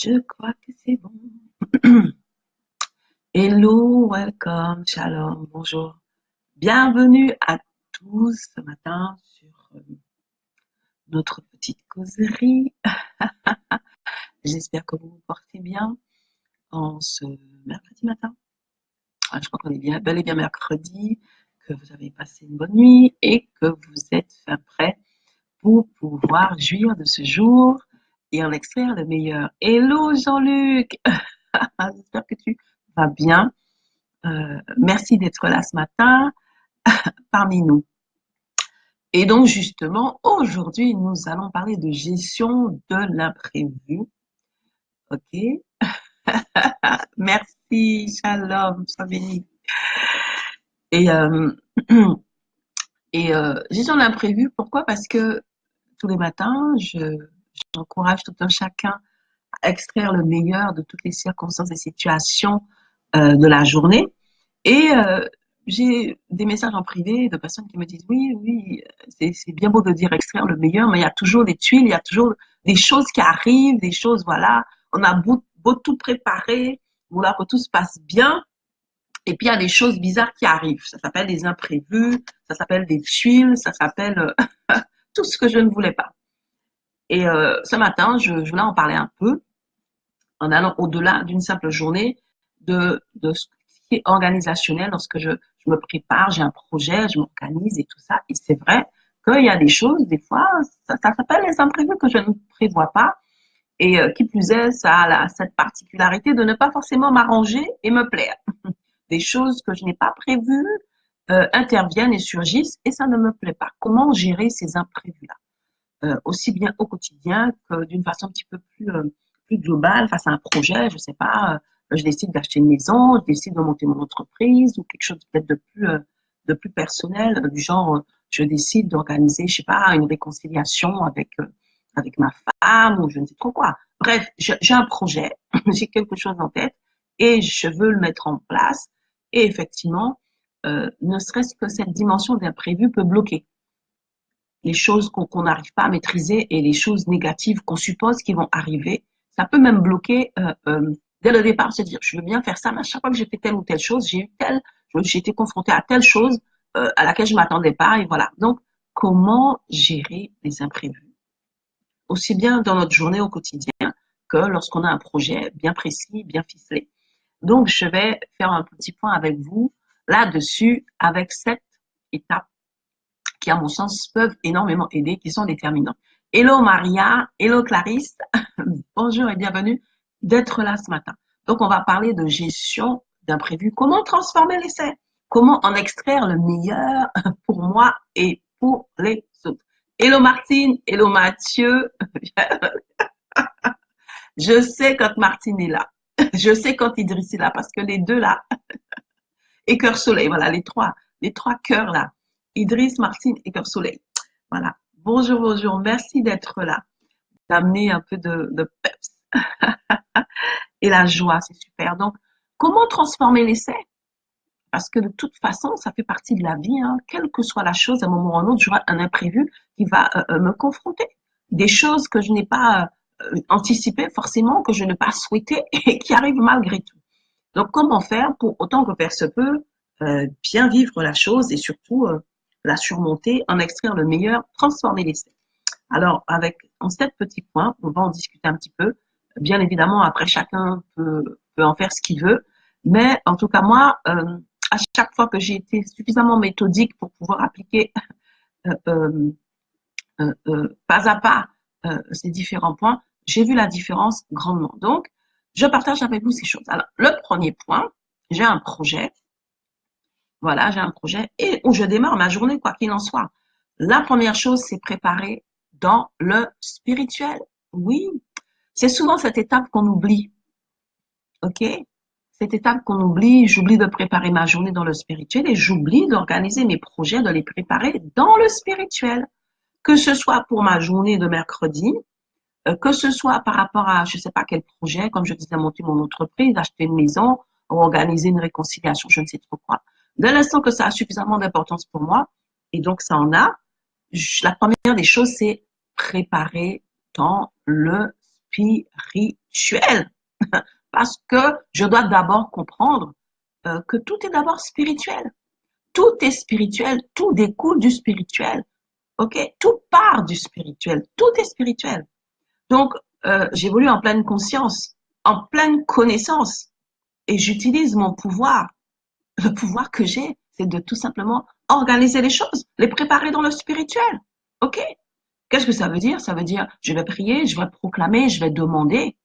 Je crois que c'est bon. Hello, welcome, shalom, bonjour. Bienvenue à tous ce matin sur notre petite causerie. J'espère que vous vous portez bien en ce mercredi matin. Je crois qu'on est bien, bel et bien mercredi, que vous avez passé une bonne nuit et que vous êtes prêts pour pouvoir jouir de ce jour et en extraire le meilleur. Hello Jean-Luc, j'espère que tu vas bien. Merci d'être là ce matin parmi nous. Et donc justement, aujourd'hui, nous allons parler de gestion de l'imprévu. Ok? Merci, shalom, sois béni. Et, gestion de l'imprévu, pourquoi? Parce que tous les matins, j'encourage tout un chacun à extraire le meilleur de toutes les circonstances et situations de la journée. Et j'ai des messages en privé de personnes qui me disent oui, oui, c'est bien beau de dire extraire le meilleur, mais il y a toujours des tuiles, il y a toujours des choses qui arrivent, des choses, voilà. On a beau tout préparer, vouloir que tout se passe bien, et puis il y a des choses bizarres qui arrivent. Ça s'appelle des imprévus, ça s'appelle des tuiles, ça s'appelle tout ce que je ne voulais pas. Et ce matin, je voulais en parler un peu, en allant au-delà d'une simple journée de ce qui est organisationnel. Lorsque je me prépare, j'ai un projet, je m'organise et tout ça. Et c'est vrai qu'il y a des choses, des fois, ça s'appelle les imprévus que je ne prévois pas. Et qui plus est, ça a cette particularité de ne pas forcément m'arranger et me plaire. Des choses que je n'ai pas prévues interviennent et surgissent et ça ne me plaît pas. Comment gérer ces imprévus-là? Aussi bien au quotidien que d'une façon un petit peu plus globale face à un projet. Je sais pas, je décide d'acheter une maison, je décide de monter mon entreprise ou quelque chose peut-être de plus personnel, du genre, je décide d'organiser, je sais pas, une réconciliation avec ma femme ou je ne sais trop quoi. Bref, j'ai un projet, j'ai quelque chose en tête et je veux le mettre en place. Et effectivement, ne serait-ce que cette dimension d'imprévu peut bloquer les choses qu'on n'arrive pas à maîtriser et les choses négatives qu'on suppose qui vont arriver. Ça peut même bloquer dès le départ, se dire je veux bien faire ça, mais à chaque fois que j'ai fait telle ou telle chose, j'ai été confrontée à telle chose à laquelle je m'attendais pas et voilà. Donc comment gérer les imprévus, aussi bien dans notre journée au quotidien que lorsqu'on a un projet bien précis, bien ficelé. Donc je vais faire un petit point avec vous là-dessus avec 7 étapes qui, à mon sens, peuvent énormément aider, qui sont déterminants. Hello Maria, hello Clarisse, bonjour et bienvenue d'être là ce matin. Donc, on va parler de gestion d'imprévus. Comment transformer l'essai? Comment en extraire le meilleur pour moi et pour les autres? Hello Martine, hello Mathieu. Je sais quand Martine est là. Je sais quand Idriss est là parce que les deux là, et Cœur Soleil, voilà, les trois cœurs là. Idriss, Martine et Cœur Soleil. Voilà. Bonjour, bonjour. Merci d'être là, d'amener un peu de peps et la joie, c'est super. Donc, comment transformer l'essai? Parce que de toute façon, ça fait partie de la vie, hein. Quelle que soit la chose, à un moment ou à un autre, j'aurai un imprévu qui va me confronter. Des choses que je n'ai pas anticipées forcément, que je n'ai pas souhaitées et qui arrivent malgré tout. Donc, comment faire pour, autant que faire se peut, bien vivre la chose et surtout la surmonter, en extraire le meilleur, transformer l'essai. Alors, en 7 petits points, on va en discuter un petit peu. Bien évidemment, après, chacun peut en faire ce qu'il veut. Mais en tout cas, moi, à chaque fois que j'ai été suffisamment méthodique pour pouvoir appliquer euh, euh, pas à pas ces différents points, j'ai vu la différence grandement. Donc, je partage avec vous ces choses. Alors, le premier point, j'ai un projet. Voilà, j'ai un projet et où je démarre ma journée, quoi qu'il en soit. La première chose, c'est préparer dans le spirituel. Oui, c'est souvent cette étape qu'on oublie. OK? Cette étape qu'on oublie, j'oublie de préparer ma journée dans le spirituel et j'oublie d'organiser mes projets, de les préparer dans le spirituel. Que ce soit pour ma journée de mercredi, que ce soit par rapport à, je ne sais pas quel projet, comme je disais, monter mon entreprise, acheter une maison, ou organiser une réconciliation, je ne sais trop quoi. Dès l'instant que ça a suffisamment d'importance pour moi, et donc ça en a, la première des choses, c'est préparer dans le spirituel. Parce que je dois d'abord comprendre que tout est d'abord spirituel. Tout est spirituel, tout découle du spirituel. OK? Tout part du spirituel, tout est spirituel. Donc, j'évolue en pleine conscience, en pleine connaissance, et j'utilise mon pouvoir. Le pouvoir que j'ai, c'est de tout simplement organiser les choses, les préparer dans le spirituel. OK? Qu'est-ce que ça veut dire? Ça veut dire, je vais prier, je vais proclamer, je vais demander.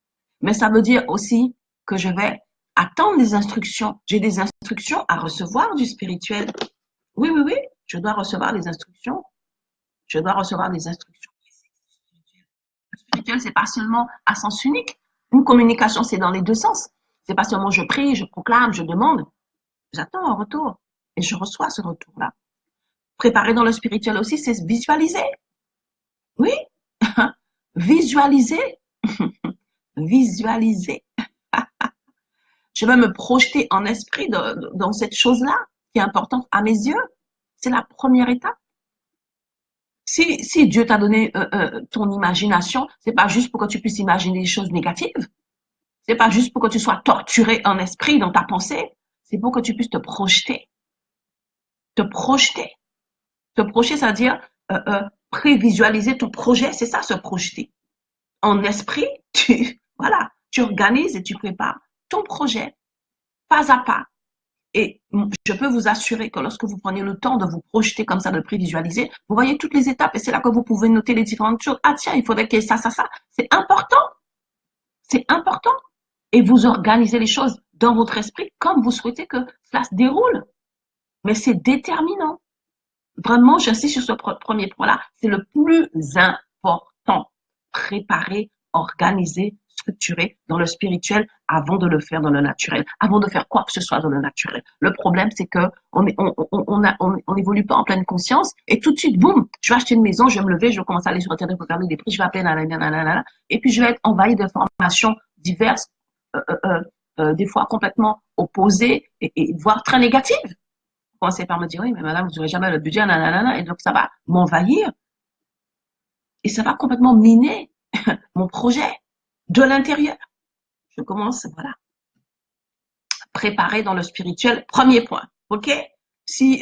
Mais ça veut dire aussi que je vais attendre des instructions. J'ai des instructions à recevoir du spirituel. Oui, oui, oui, je dois recevoir des instructions. Je dois recevoir des instructions. Le spirituel, c'est pas seulement à sens unique. Une communication, c'est dans les deux sens. C'est pas seulement je prie, je proclame, je demande. J'attends un retour et je reçois ce retour-là. Préparer dans le spirituel aussi, c'est visualiser. Oui, visualiser, visualiser. Je vais me projeter en esprit dans cette chose-là qui est importante à mes yeux. C'est la première étape. Si Dieu t'a donné ton imagination, c'est pas juste pour que tu puisses imaginer des choses négatives. C'est pas juste pour que tu sois torturé en esprit dans ta pensée. C'est pour que tu puisses te projeter. Te projeter. Te projeter, c'est-à-dire prévisualiser ton projet. C'est ça, se projeter. En esprit, voilà, tu organises et tu prépares ton projet pas à pas. Et je peux vous assurer que lorsque vous prenez le temps de vous projeter comme ça, de prévisualiser, vous voyez toutes les étapes et c'est là que vous pouvez noter les différentes choses. Ah tiens, il faudrait qu'il y ait ça, ça, ça. C'est important. C'est important. Et vous organisez les choses dans votre esprit comme vous souhaitez que cela se déroule. Mais c'est déterminant. Vraiment, j'insiste sur ce premier point-là. C'est le plus important. Préparer, organiser, structurer dans le spirituel avant de le faire dans le naturel, avant de faire quoi que ce soit dans le naturel. Le problème, c'est que on évolue pas en pleine conscience et tout de suite, boum, je vais acheter une maison, je vais me lever, je vais commencer à aller sur Internet, regarder des prix, je vais appeler nanana, et puis je vais être envahi d'informations diverses, des fois complètement opposées et voire très négatives. Commencez par me dire, oui, mais madame, vous n'aurez jamais le budget, nanana, et donc ça va m'envahir et ça va complètement miner mon projet de l'intérieur. Je commence, voilà, préparer dans le spirituel, premier point, ok? Si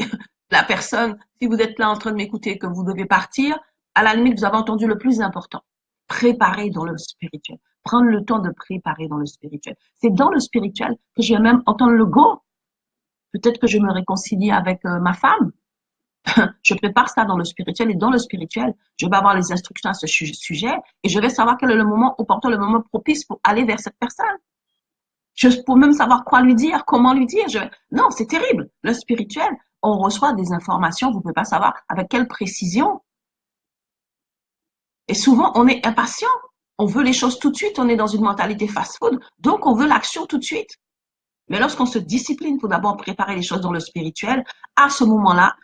la personne, si vous êtes là en train de m'écouter, que vous devez partir, à la limite, vous avez entendu le plus important. Préparer dans le spirituel. Prendre le temps de préparer dans le spirituel. C'est dans le spirituel que je vais même entendre le go. Peut-être que je me réconcilie avec ma femme. Je prépare ça dans le spirituel et dans le spirituel, je vais avoir les instructions à ce sujet et je vais savoir quel est le moment opportun, le moment propice pour aller vers cette personne. Je peux même savoir quoi lui dire, comment lui dire. Non, c'est terrible. Le spirituel, on reçoit des informations, vous ne pouvez pas savoir avec quelle précision. Et souvent, on est impatient. On veut les choses tout de suite. On est dans une mentalité fast-food. Donc, on veut l'action tout de suite. Mais lorsqu'on se discipline, il faut d'abord préparer les choses dans le spirituel. À ce moment-là,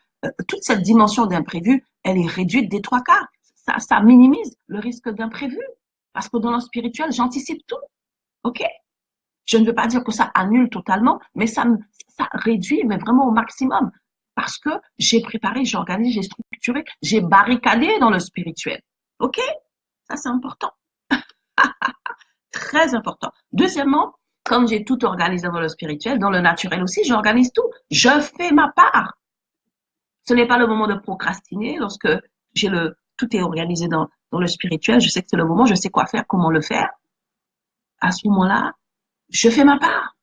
toute cette dimension d'imprévu, elle est réduite des trois quarts. Ça minimise le risque d'imprévu. Parce que dans le spirituel, j'anticipe tout. OK? Je ne veux pas dire que ça annule totalement, mais ça réduit, mais vraiment au maximum. Parce que j'ai préparé, j'ai organisé, j'ai structuré, j'ai barricadé dans le spirituel. OK? Ça, c'est important. Très important. Deuxièmement, comme j'ai tout organisé dans le spirituel, dans le naturel aussi, j'organise tout. Je fais ma part. Ce n'est pas le moment de procrastiner lorsque tout est organisé dans le spirituel. Je sais que c'est le moment, je sais quoi faire, comment le faire. À ce moment-là, je fais ma part.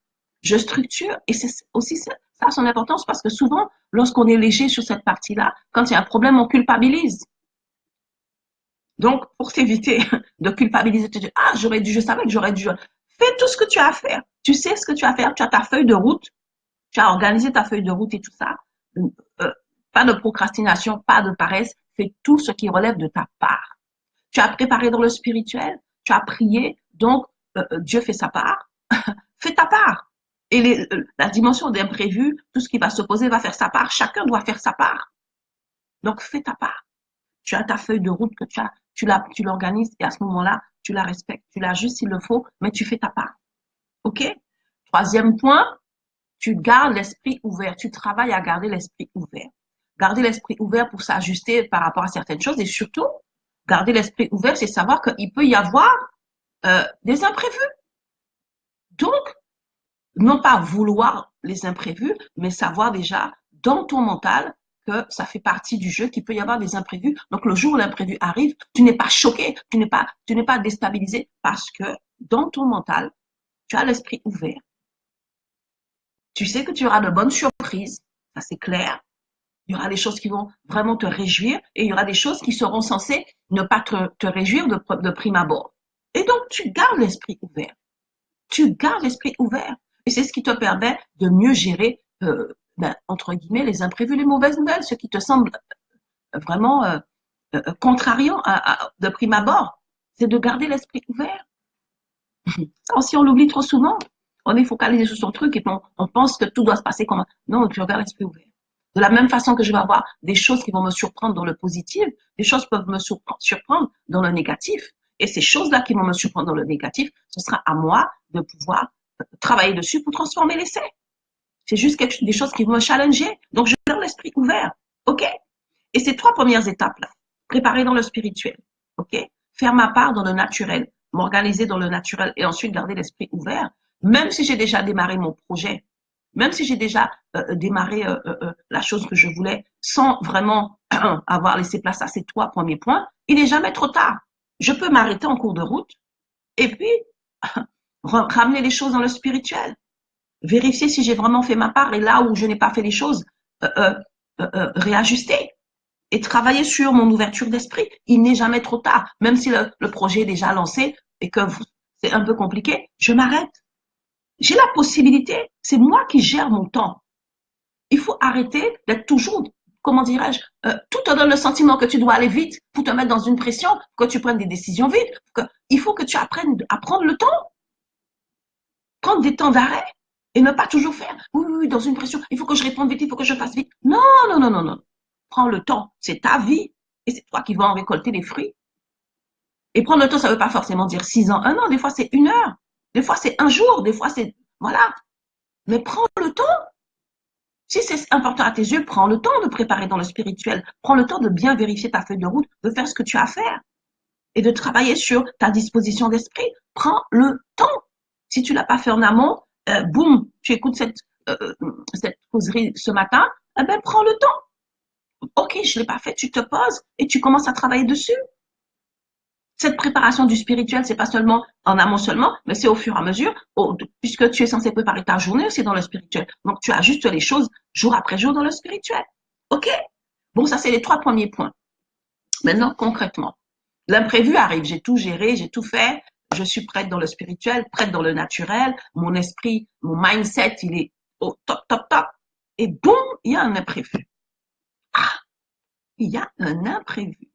Je structure et c'est aussi ça a son importance parce que souvent, lorsqu'on est léger sur cette partie-là, quand il y a un problème, on culpabilise. Donc, pour t'éviter de culpabiliser, tu dis, ah, je savais que j'aurais dû. Fais tout ce que tu as à faire. Tu sais ce que tu as à faire. Tu as ta feuille de route. Tu as organisé ta feuille de route et tout ça. Pas de procrastination, pas de paresse. Fais tout ce qui relève de ta part. Tu as préparé dans le spirituel. Tu as prié. Donc, Dieu fait sa part. Fais ta part. Et la dimension d'imprévu, tout ce qui va s'opposer va faire sa part. Chacun doit faire sa part. Donc, fais ta part. Tu as ta feuille de route que tu l'organises et à ce moment-là, tu la respectes. Tu l'ajustes s'il le faut, mais tu fais ta part. OK? Troisième point, tu gardes l'esprit ouvert. Tu travailles à garder l'esprit ouvert. Garder l'esprit ouvert pour s'ajuster par rapport à certaines choses et surtout, garder l'esprit ouvert, c'est savoir qu'il peut y avoir des imprévus. Donc, non pas vouloir les imprévus, mais savoir déjà dans ton mental que ça fait partie du jeu, qu'il peut y avoir des imprévus. Donc, le jour où l'imprévu arrive, tu n'es pas choqué, tu n'es pas déstabilisé parce que dans ton mental, tu as l'esprit ouvert. Tu sais que tu auras de bonnes surprises, ça c'est clair. Il y aura des choses qui vont vraiment te réjouir et il y aura des choses qui seront censées ne pas te réjouir de prime abord. Et donc, tu gardes l'esprit ouvert. Tu gardes l'esprit ouvert. Et c'est ce qui te permet de mieux gérer, entre guillemets, les imprévus, les mauvaises nouvelles, ce qui te semble vraiment contrariant de prime abord. C'est de garder l'esprit ouvert. Ça aussi, on l'oublie trop souvent. On est focalisé sur son truc et on pense que tout doit se passer comme... Non, tu regardes l'esprit ouvert. De la même façon que je vais avoir des choses qui vont me surprendre dans le positif, des choses peuvent me surprendre dans le négatif. Et ces choses-là qui vont me surprendre dans le négatif, ce sera à moi de pouvoir travailler dessus pour transformer l'essai. C'est juste des choses qui vont me challenger. Donc, je garde l'esprit ouvert. OK? Et ces 3 premières étapes-là, préparer dans le spirituel. OK? Faire ma part dans le naturel, m'organiser dans le naturel et ensuite garder l'esprit ouvert. Même si j'ai déjà démarré mon projet, même si j'ai déjà démarré la chose que je voulais sans vraiment avoir laissé place à ces 3 premiers points, il n'est jamais trop tard. Je peux m'arrêter en cours de route et puis ramener les choses dans le spirituel. Vérifier si j'ai vraiment fait ma part et là où je n'ai pas fait les choses, réajuster et travailler sur mon ouverture d'esprit. Il n'est jamais trop tard. Même si le projet est déjà lancé et que c'est un peu compliqué, je m'arrête. J'ai la possibilité, c'est moi qui gère mon temps. Il faut arrêter d'être toujours, comment dirais-je, tout te donne le sentiment que tu dois aller vite pour te mettre dans une pression, que tu prennes des décisions vite. Il faut que tu apprennes à prendre le temps, prendre des temps d'arrêt et ne pas toujours faire, oui, oui, dans une pression, il faut que je réponde vite, il faut que je fasse vite. Non, non, non, non, non. Prends le temps, c'est ta vie et c'est toi qui vas en récolter les fruits. Et prendre le temps, ça ne veut pas forcément dire 6 ans, 1 an, des fois c'est 1 heure, des fois c'est un jour, des fois c'est, voilà. Mais prends le temps. Si c'est important à tes yeux, prends le temps de préparer dans le spirituel. Prends le temps de bien vérifier ta feuille de route, de faire ce que tu as à faire et de travailler sur ta disposition d'esprit. Prends le temps. Si tu l'as pas fait en amont, boum, tu écoutes cette causerie ce matin, eh ben, prends le temps. Ok, je l'ai pas fait, tu te poses et tu commences à travailler dessus. Cette préparation du spirituel, c'est pas seulement en amont seulement, mais c'est au fur et à mesure, puisque tu es censé préparer ta journée aussi dans le spirituel. Donc, tu ajustes les choses jour après jour dans le spirituel. OK? Bon, ça, c'est les 3 premiers points. Maintenant, concrètement, l'imprévu arrive. J'ai tout géré, j'ai tout fait. Je suis prête dans le spirituel, prête dans le naturel. Mon esprit, mon mindset, il est au top, top, top. Et boum, il y a un imprévu. Ah, il y a un imprévu.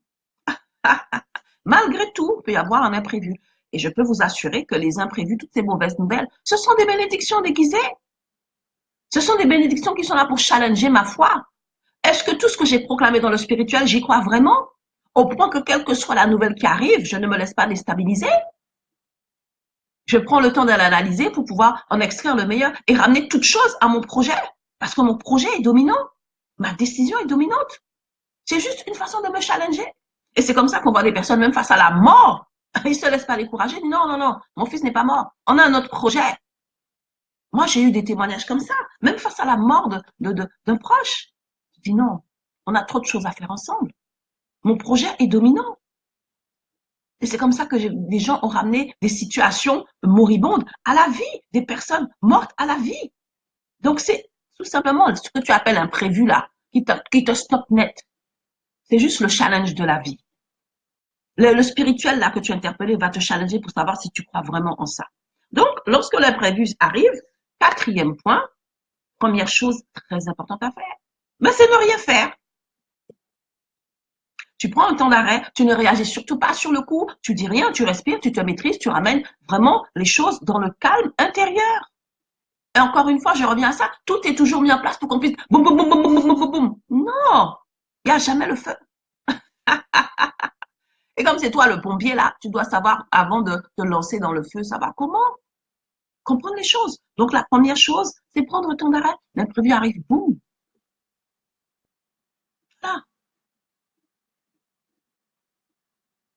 Malgré tout, il peut y avoir un imprévu. Et je peux vous assurer que les imprévus, toutes ces mauvaises nouvelles, ce sont des bénédictions déguisées. Ce sont des bénédictions qui sont là pour challenger ma foi. Est-ce que tout ce que j'ai proclamé dans le spirituel, j'y crois vraiment? Au point que quelle que soit la nouvelle qui arrive, je ne me laisse pas déstabiliser. Je prends le temps de l'analyser pour pouvoir en extraire le meilleur et ramener toute chose à mon projet. Parce que mon projet est dominant. Ma décision est dominante. C'est juste une façon de me challenger. Et c'est comme ça qu'on voit des personnes, même face à la mort, ils ne se laissent pas décourager. Non, non, non, mon fils n'est pas mort. On a un autre projet. Moi, j'ai eu des témoignages comme ça, même face à la mort d'un proche. Je dis non, on a trop de choses à faire ensemble. Mon projet est dominant. Et c'est comme ça que des gens ont ramené des situations moribondes à la vie, des personnes mortes à la vie. Donc, c'est tout simplement ce que tu appelles un prévu là, qui te stoppe net. C'est juste le challenge de la vie. Le spirituel là que tu as interpellé va te challenger pour savoir si tu crois vraiment en ça. Donc, lorsque l'imprévu arrive, 4e point, première chose très importante à faire, mais c'est ne rien faire. Tu prends un temps d'arrêt, tu ne réagis surtout pas sur le coup, tu dis rien, tu respires, tu te maîtrises, tu ramènes vraiment les choses dans le calme intérieur. Et encore une fois, je reviens à ça, tout est toujours mis en place pour qu'on puisse boum, boum, boum, boum, boum, boum, boum, boum. Non, il n'y a jamais le feu. Et comme c'est toi le pompier là, tu dois savoir avant de te lancer dans le feu, savoir comment comprendre les choses. Donc la première chose, c'est prendre le temps d'arrêt. L'imprévu arrive, boum. Là,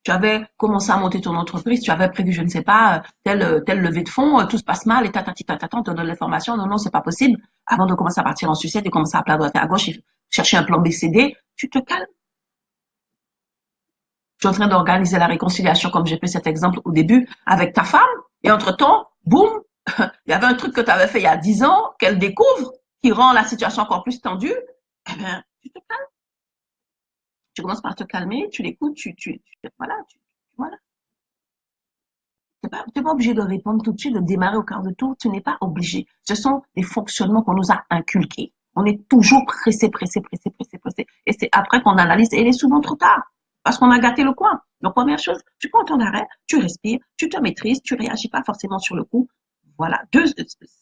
tu avais commencé à monter ton entreprise, tu avais prévu, je ne sais pas, telle levée de fonds, tout se passe mal, et tatati tatata, on te donne l'information, non, non, c'est pas possible. Avant de commencer à partir en sucette, de commencer à appeler à droite et à gauche, et chercher un plan BCD, tu te calmes. Tu es en train d'organiser la réconciliation, comme j'ai pris cet exemple au début, avec ta femme, et entre-temps, boum, il y avait un truc que tu avais fait il y a 10 ans, qu'elle découvre, qui rend la situation encore plus tendue, eh bien, tu te calmes. Tu commences par te calmer, tu l'écoutes, voilà, voilà. T'es pas obligé de répondre tout de suite, de démarrer au quart de tour. Tu n'es pas obligé. Ce sont des fonctionnements qu'on nous a inculqués. On est toujours pressé, pressé, pressé, pressé, pressé. Et c'est après qu'on analyse. Et il est souvent trop tard. Parce qu'on a gâté le coin. Donc, première chose, tu prends ton arrêt, tu respires, tu te maîtrises, tu réagis pas forcément sur le coup. Voilà.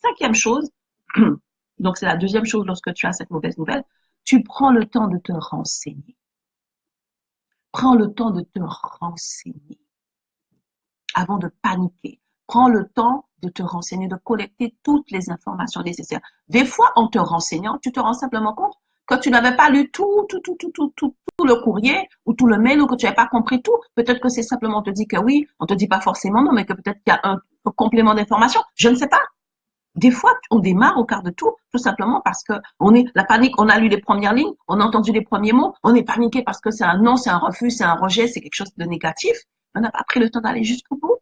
Cinquième chose. Donc, c'est la deuxième chose lorsque tu as cette mauvaise nouvelle. Tu prends le temps de te renseigner. Prends le temps de te renseigner avant de paniquer. Prends le temps de te renseigner, de collecter toutes les informations nécessaires. Des fois, en te renseignant, tu te rends simplement compte que tu n'avais pas lu tout le courrier ou tout le mail ou que tu n'avais pas compris tout. Peut-être que c'est simplement, on te dit que oui, on te dit pas forcément non, mais que peut-être qu'il y a un complément d'information. Je ne sais pas. Des fois, on démarre au quart de tour, tout simplement parce que la panique, on a lu les premières lignes, on a entendu les premiers mots, on est paniqué parce que c'est un non, c'est un refus, c'est un rejet, c'est quelque chose de négatif. On n'a pas pris le temps d'aller jusqu'au bout.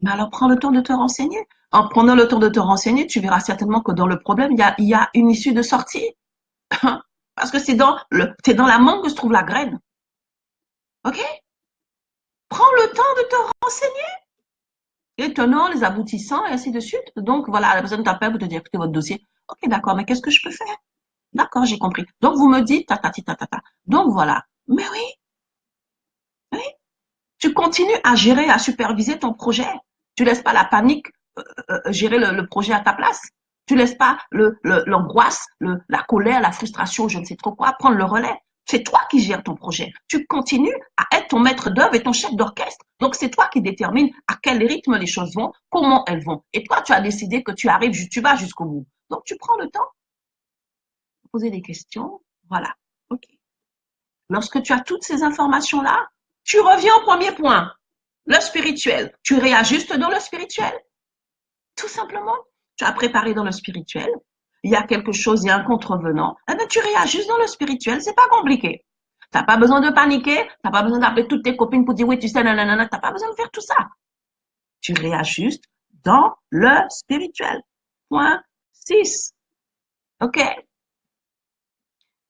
Mais alors, prends le temps de te renseigner. En prenant le temps de te renseigner, tu verras certainement que dans le problème, il y a une issue de sortie. Parce que c'est dans la mangue que se trouve la graine. OK? Prends le temps de te renseigner. Les tenants, les aboutissants, et ainsi de suite. Donc, voilà, la personne t'appelle pour te dire, écoutez votre dossier. OK, d'accord, mais qu'est-ce que je peux faire? D'accord, j'ai compris. Donc, vous me dites, ta. Donc, voilà. Mais oui, oui. Tu continues à gérer, à superviser ton projet. Tu laisses pas la panique gérer le projet à ta place. Tu laisses pas l'angoisse, la colère, la frustration, je ne sais trop quoi, prendre le relais. C'est toi qui gères ton projet. Tu continues à être ton maître d'œuvre et ton chef d'orchestre. Donc, c'est toi qui détermines à quel rythme les choses vont, comment elles vont. Et toi, tu as décidé que tu vas jusqu'au bout. Donc, tu prends le temps de poser des questions. Voilà. OK. Lorsque tu as toutes ces informations-là, tu reviens au premier point, le spirituel. Tu réajustes dans le spirituel. Tout simplement. Tu as préparé dans le spirituel. Il y a quelque chose, il y a un contrevenant. Eh bien, tu réajustes dans le spirituel. C'est pas compliqué. T'as pas besoin de paniquer. T'as pas besoin d'appeler toutes tes copines pour dire oui, tu sais, nanana. T'as pas besoin de faire tout ça. Tu réajustes dans le spirituel. Point 6. OK?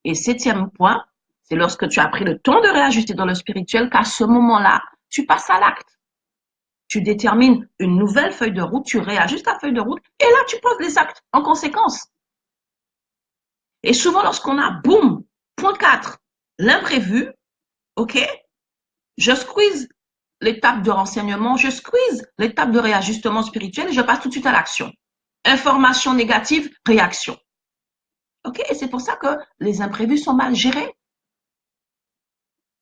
Et septième point, c'est lorsque tu as pris le temps de réajuster dans le spirituel qu'à ce moment-là, tu passes à l'acte. Tu détermines une nouvelle feuille de route, tu réajustes ta feuille de route et là, tu poses les actes en conséquence. Et souvent, lorsqu'on a, boum, point 4, l'imprévu, OK, je squeeze l'étape de renseignement, je squeeze l'étape de réajustement spirituel et je passe tout de suite à l'action. Information négative, réaction. OK, et c'est pour ça que les imprévus sont mal gérés.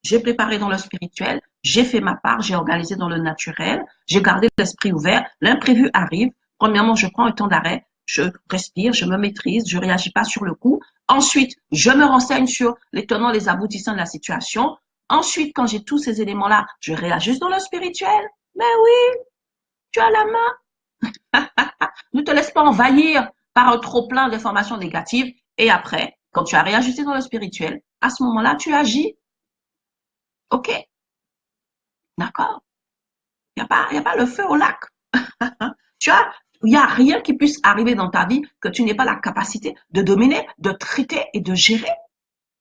J'ai préparé dans le spirituel, j'ai fait ma part, j'ai organisé dans le naturel, j'ai gardé l'esprit ouvert, l'imprévu arrive. Premièrement, je prends un temps d'arrêt, je respire, je me maîtrise, je réagis pas sur le coup. Ensuite, je me renseigne sur les tenants, les aboutissants de la situation. Ensuite, quand j'ai tous ces éléments-là, je réajuste dans le spirituel. Mais oui, tu as la main. Ne te laisse pas envahir par un trop-plein d'informations négatives. Et après, quand tu as réajusté dans le spirituel, à ce moment-là, tu agis. OK? D'accord? Y a pas le feu au lac. Tu vois, il n'y a rien qui puisse arriver dans ta vie que tu n'aies pas la capacité de dominer, de traiter et de gérer.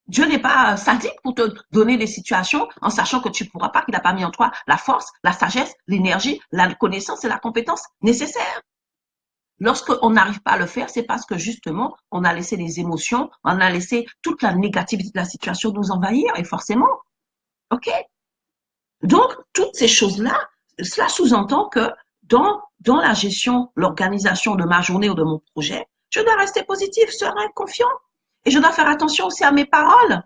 Dieu n'est pas sadique pour te donner des situations en sachant que tu ne pourras pas, qu'il n'a pas mis en toi la force, la sagesse, l'énergie, la connaissance et la compétence nécessaires. Lorsqu'on n'arrive pas à le faire, c'est parce que justement, on a laissé les émotions, on a laissé toute la négativité de la situation nous envahir et forcément, OK? Donc, toutes ces choses-là, cela sous-entend que dans la gestion, l'organisation de ma journée ou de mon projet, je dois rester positif, serein, confiant. Et je dois faire attention aussi à mes paroles.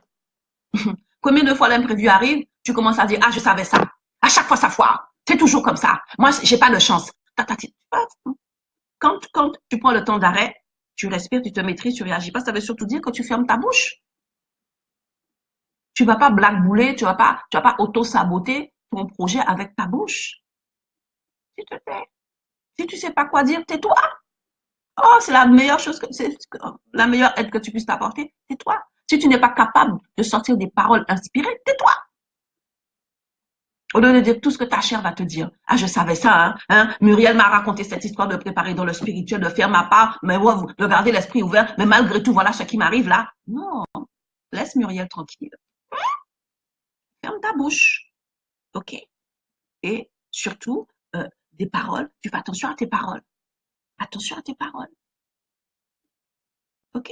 Combien de fois l'imprévu arrive, tu commences à dire, ah, je savais ça. À chaque fois, ça foire. C'est toujours comme ça. Moi, j'ai pas de chance. Quand tu prends le temps d'arrêt, tu respires, tu te maîtrises, tu réagis pas, ça veut surtout dire que tu fermes ta bouche. Tu vas pas blackbouler, tu vas pas auto-saboter ton projet avec ta bouche. S'il te plaît. Si tu sais pas quoi dire, tais-toi. Oh, c'est la meilleure chose c'est la meilleure aide que tu puisses t'apporter, tais-toi. Si tu n'es pas capable de sortir des paroles inspirées, tais-toi. Au lieu de dire tout ce que ta chair va te dire. Ah, je savais ça, hein. Muriel m'a raconté cette histoire de préparer dans le spirituel, de faire ma part, mais ouais, de garder l'esprit ouvert, mais malgré tout, voilà ce qui m'arrive là. Non. Laisse Muriel tranquille. Ferme ta bouche. OK? Et surtout, des paroles, tu fais attention à tes paroles. Attention à tes paroles. OK?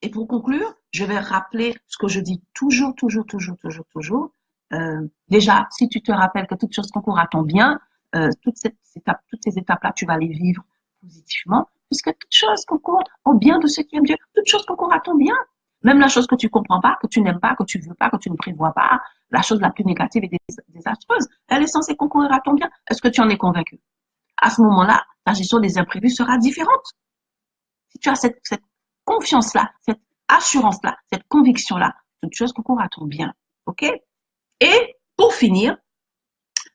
Et pour conclure, je vais rappeler ce que je dis toujours, toujours, toujours, toujours, toujours. Déjà, si tu te rappelles que toute chose concourt à ton bien, toutes ces étapes-là, tu vas les vivre positivement, puisque toute chose concourt au bien de ceux qui aiment Dieu. Toute chose concourt à ton bien. Même la chose que tu comprends pas, que tu n'aimes pas, que tu veux pas, que tu ne prévois pas, la chose la plus négative et désastreuse, elle est censée concourir à ton bien. Est-ce que tu en es convaincu? À ce moment-là, ta gestion des imprévus sera différente. Si tu as cette confiance-là, cette assurance-là, cette conviction-là, toute chose concourt à ton bien. OK? Et pour finir,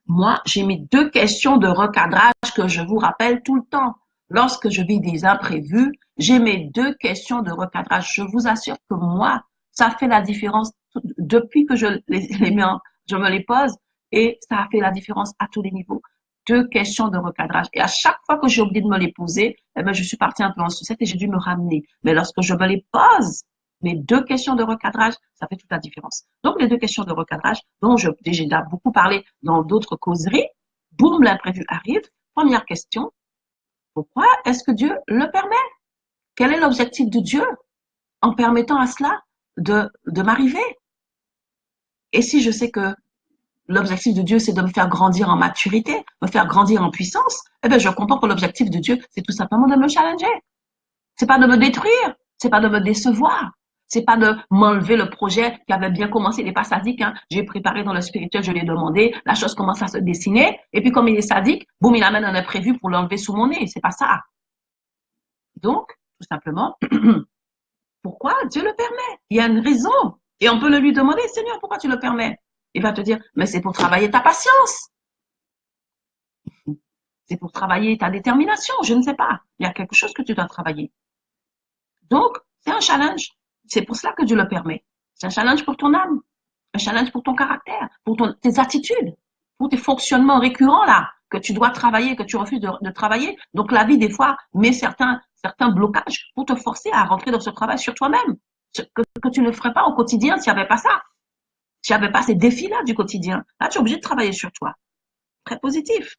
moi, j'ai mis 2 questions de recadrage que je vous rappelle tout le temps. Lorsque je vis des imprévus, j'ai mes 2 questions de recadrage. Je vous assure que moi, ça fait la différence depuis que je me les pose et ça a fait la différence à tous les niveaux. 2 questions de recadrage. Et à chaque fois que j'ai oublié de me les poser, eh ben, je suis partie un peu en sucette et j'ai dû me ramener. Mais lorsque je me les pose, mes 2 questions de recadrage, ça fait toute la différence. Donc, les 2 questions de recadrage dont j'ai déjà beaucoup parlé dans d'autres causeries, boum, l'imprévu arrive. Première question, pourquoi est-ce que Dieu le permet? Quel est l'objectif de Dieu en permettant à cela de m'arriver? Et si je sais que l'objectif de Dieu, c'est de me faire grandir en maturité, me faire grandir en puissance, eh bien, je comprends que l'objectif de Dieu, c'est tout simplement de me challenger. C'est pas de me détruire, c'est pas de me décevoir, c'est pas de m'enlever le projet qui avait bien commencé. Il n'est pas sadique, hein. J'ai préparé dans le spirituel, je l'ai demandé, la chose commence à se dessiner, et puis comme il est sadique, boum, il amène un imprévu pour l'enlever sous mon nez. C'est pas ça. Donc, tout simplement, pourquoi Dieu le permet? Il y a une raison. Et on peut le lui demander, Seigneur, pourquoi tu le permets? Il va te dire, mais c'est pour travailler ta patience. C'est pour travailler ta détermination. Je ne sais pas. Il y a quelque chose que tu dois travailler. Donc, c'est un challenge. C'est pour cela que Dieu le permet. C'est un challenge pour ton âme, un challenge pour ton caractère, pour tes attitudes, pour tes fonctionnements récurrents là, que tu dois travailler, que tu refuses de travailler. Donc, la vie, des fois, met certains blocages pour te forcer à rentrer dans ce travail sur toi-même, que tu ne ferais pas au quotidien s'il n'y avait pas ça, s'il n'y avait pas ces défis-là du quotidien. Là, tu es obligé de travailler sur toi. Très positif.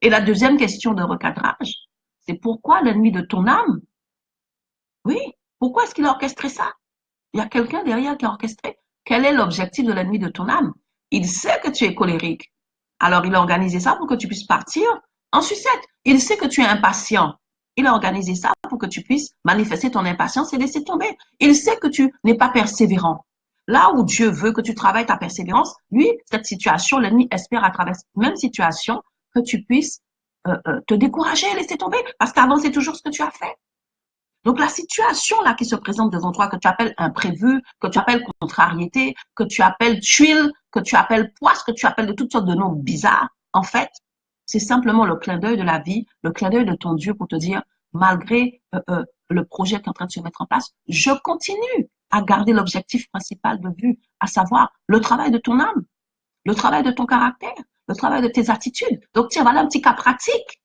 Et la deuxième question de recadrage, c'est pourquoi l'ennemi de ton âme? Oui, pourquoi est-ce qu'il a orchestré ça? Il y a quelqu'un derrière qui a orchestré. Quel est l'objectif de l'ennemi de ton âme? Il sait que tu es colérique. Alors, il a organisé ça pour que tu puisses partir en sucette. Il sait que tu es impatient. Il a organisé ça pour que tu puisses manifester ton impatience et laisser tomber. Il sait que tu n'es pas persévérant. Là où Dieu veut que tu travailles ta persévérance, lui, cette situation, l'ennemi espère à travers cette même situation que tu puisses te décourager et laisser tomber. Parce qu'avant, c'est toujours ce que tu as fait. Donc la situation là qui se présente devant toi, que tu appelles imprévu, que tu appelles contrariété, que tu appelles tuile, que tu appelles poisse, que tu appelles de toutes sortes de noms bizarres, en fait, c'est simplement le clin d'œil de la vie, le clin d'œil de ton Dieu pour te dire, malgré le projet qui est en train de se mettre en place, je continue à garder l'objectif principal de vue, à savoir le travail de ton âme, le travail de ton caractère, le travail de tes attitudes. Donc tiens, voilà un petit cas pratique.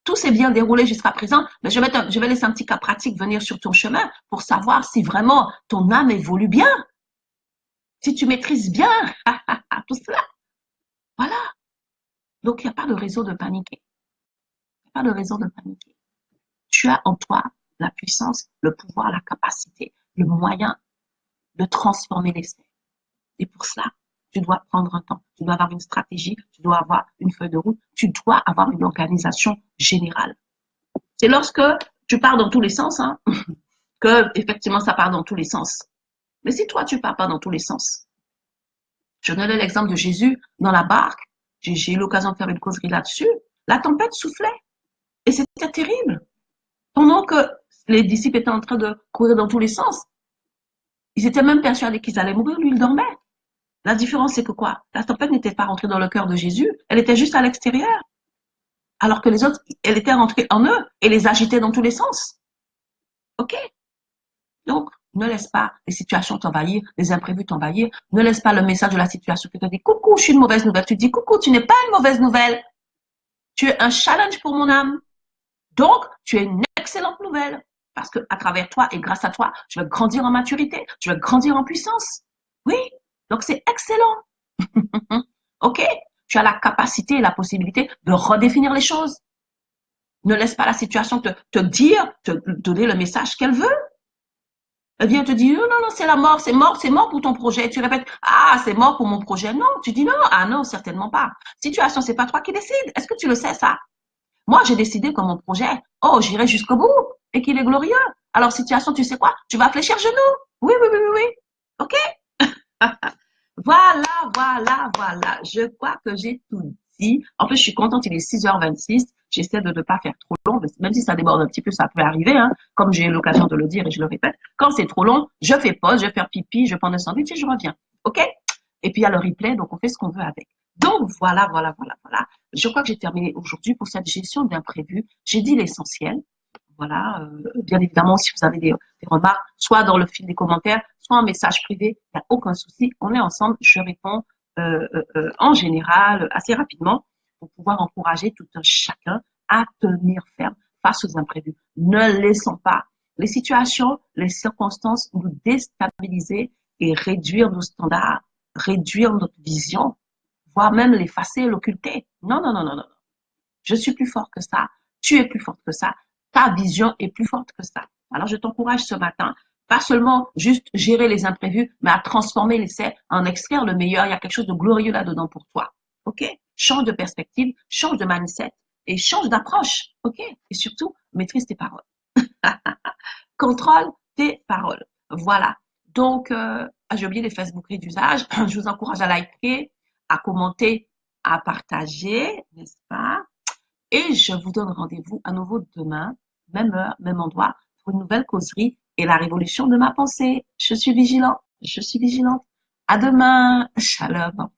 Tout s'est bien déroulé jusqu'à présent, mais je vais laisser un petit cas pratique venir sur ton chemin pour savoir si vraiment ton âme évolue bien, si tu maîtrises bien tout cela. Voilà. Donc, il n'y a pas de raison de paniquer. Il n'y a pas de raison de paniquer. Tu as en toi la puissance, le pouvoir, la capacité, le moyen de transformer l'essai. Et pour cela, tu dois prendre un temps, tu dois avoir une stratégie, tu dois avoir une feuille de route, tu dois avoir une organisation générale. C'est lorsque tu pars dans tous les sens, hein, que effectivement ça part dans tous les sens. Mais si toi tu pars pas dans tous les sens, je donnais l'exemple de Jésus dans la barque, j'ai eu l'occasion de faire une causerie là-dessus, la tempête soufflait et c'était terrible. Pendant que les disciples étaient en train de courir dans tous les sens, Ils étaient même persuadés qu'ils allaient mourir, lui, il dormait. La différence, c'est que quoi? La tempête n'était pas rentrée dans le cœur de Jésus, elle était juste à l'extérieur. Alors que les autres, elle était rentrée en eux et les agitait dans tous les sens. OK? Donc, ne laisse pas les situations t'envahir, les imprévus t'envahir. Ne laisse pas le message de la situation qui te dit, coucou, je suis une mauvaise nouvelle. Tu dis, coucou, tu n'es pas une mauvaise nouvelle. Tu es un challenge pour mon âme. Donc, tu es une excellente nouvelle. Parce que à travers toi et grâce à toi, je vais grandir en maturité, je vais grandir en puissance. Oui. Donc, c'est excellent. OK? Tu as la capacité et la possibilité de redéfinir les choses. Ne laisse pas la situation te dire, te donner le message qu'elle veut. Elle vient te dire, non, non, non, c'est la mort, c'est mort pour ton projet. Tu répètes, ah, c'est mort pour mon projet. Non, tu dis non, ah non, certainement pas. Situation, c'est pas toi qui décides. Est-ce que tu le sais, ça? Moi, j'ai décidé que mon projet, oh, j'irai jusqu'au bout et qu'il est glorieux. Alors, situation, tu sais quoi? Tu vas fléchir genou. Oui, oui, oui, oui, oui. OK? Voilà, voilà, voilà. Je crois que j'ai tout dit. En plus, je suis contente, il est 6h26. J'essaie de ne pas faire trop long, même si ça déborde un petit peu, ça peut arriver, hein, comme j'ai eu l'occasion de le dire et je le répète. Quand c'est trop long, je fais pause, je vais faire pipi, je prends un sandwich et je reviens. OK? Et puis, il y a le replay, donc on fait ce qu'on veut avec. Donc, voilà, voilà, voilà, voilà. Je crois que j'ai terminé aujourd'hui pour cette gestion d'imprévu. J'ai dit l'essentiel. Voilà, bien évidemment, si vous avez des remarques, soit dans le fil des commentaires, soit en message privé, il n'y a aucun souci. On est ensemble, je réponds en général assez rapidement pour pouvoir encourager tout un chacun à tenir ferme face aux imprévus. Ne laissons pas les situations, les circonstances nous déstabiliser et réduire nos standards, réduire notre vision, voire même l'effacer, l'occulter. Non, non, non, non, non. Je suis plus fort que ça. Tu es plus forte que ça. Ta vision est plus forte que ça. Alors, je t'encourage ce matin, pas seulement juste gérer les imprévus, mais à transformer l'essai, en extraire le meilleur. Il y a quelque chose de glorieux là-dedans pour toi. OK? Change de perspective, change de mindset et change d'approche. OK? Et surtout, maîtrise tes paroles. Contrôle tes paroles. Voilà. Donc, j'ai oublié les Facebook d'usage. Je vous encourage à liker, à commenter, à partager, n'est-ce pas? Et je vous donne rendez-vous à nouveau demain, même heure, même endroit, pour une nouvelle causerie et la révolution de ma pensée. Je suis vigilant, je suis vigilante. À demain. Shalom.